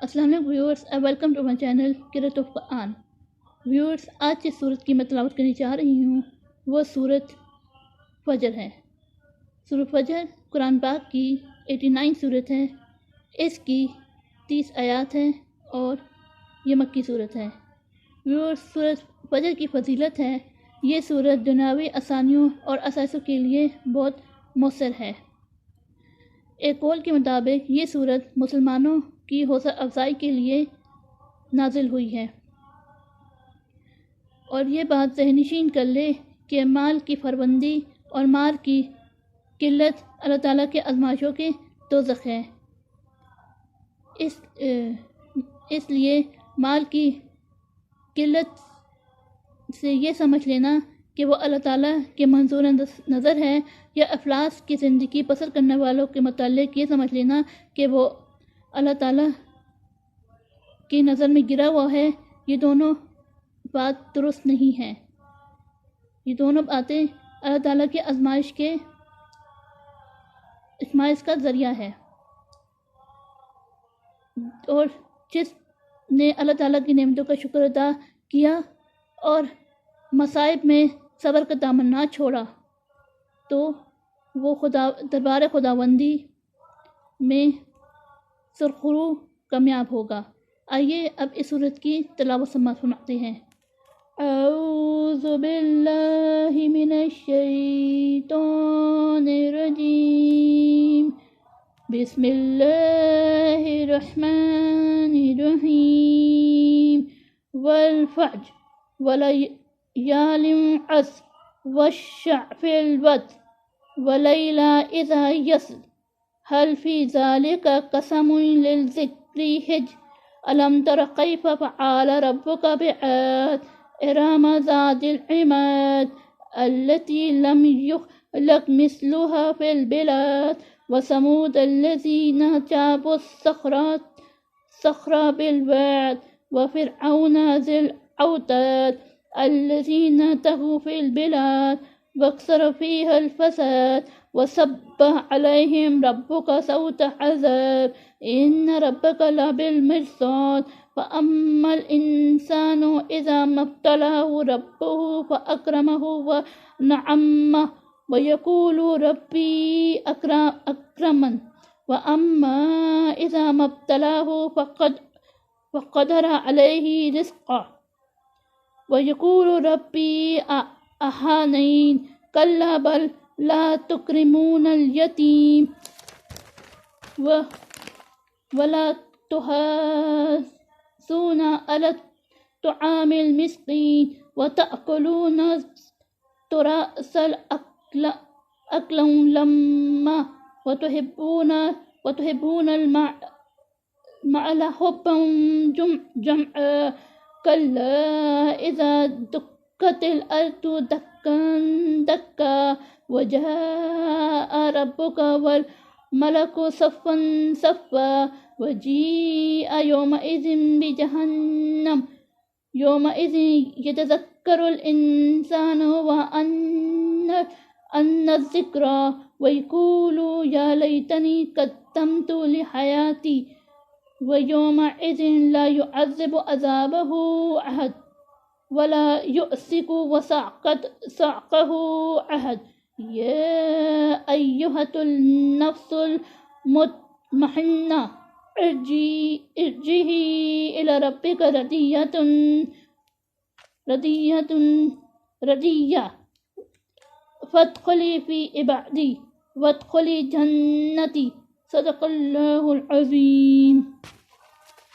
السلام علیکم viewers, welcome to my channel قرأت آف قرآن۔ ویورس، آج جس صورت کی میں تلاوت کرنے چاہ رہی ہوں وہ صورت فجر ہے۔ سورۃ فجر قرآن پاک کی 89 صورت ہے۔ اس کی 30 آیات ہیں اور یہ مکی صورت ہے۔ ویورس، سورۃ فجر کی فضیلت ہے، یہ صورت دنیاوی آسانیوں اور آسائشوں کے لیے بہت مؤثر ہے۔ ایک قول کے مطابق یہ صورت مسلمانوں کی حوصلہ افزائی کے لیے نازل ہوئی ہے، اور یہ بات ذہن نشین کر لے کہ مال کی فراوانی اور مال کی قلت اللہ تعالیٰ کے آزمائشوں کے دوزخ ہے۔ اس لیے مال کی قلت سے یہ سمجھ لینا کہ وہ اللہ تعالیٰ کے منظور نظر ہے، یا افلاس کی زندگی بسر کرنے والوں کے متعلق یہ سمجھ لینا کہ وہ اللہ تعالیٰ کی نظر میں گرا ہوا ہے، یہ دونوں بات درست نہیں ہے۔ یہ دونوں باتیں اللہ تعالیٰ کی آزمائش کا ذریعہ ہے، اور جس نے اللہ تعالیٰ کی نعمتوں کا شکر ادا کیا اور مصائب میں صبر کا دامن نہ چھوڑا تو وہ دربار خداوندی میں سرخرو کامیاب ہوگا۔ آئیے اب اس صورت کی تلاوت سماعت فرماتے ہیں۔ اعوذ باللہ من الشیطان الرجیم، بسم اللہ الرحمن الرحیم، والفجر ولیال عشر والشفع والوتر واللیل اذا یسر هل فی ذلک قسم للذکر حجر ألم تر كيف فعل ربك بعاد إرم ذات العماد التي لم يخلق مثلها في البلاد وثمود الذين جابوا الصخر بالواد وفرعون ذي الأوتاد الذين طغوا في البلاد واكثروا فيها الفساد وصب عليهم ربك صوت عذاب إن ربك لبالمرصاد فأما الإنسان إذا ما ابتلاه ربه فأكرمه ونعمه ويقول ربي أكرمن وأما إذا ما ابتلاه فقدر عليه رزقه ويقول ربي أهانين كلا بل لا تكرمون اليتيم ولا تحاضون على طعام المسكين وتأكلون التراث أكلا لما وتحبون المال حبا جمعا كلا إذا دكت الأرض دكا دكا وجاء ربك والملك صفا صفا وجيء يومئذ بجهنم يومئذ يتذكر الإنسان وأن الذكرى ويقول يا ليتني قدمت لحياتي ويومئذ لا يعذب عذابه أحد ولا يؤثق وثاقه أحد يا أيها النفس المطمئنة ارجعي إلى ربك رضية فادخلي في عبادي وادخلي جنتي صدق اللہ العظیم۔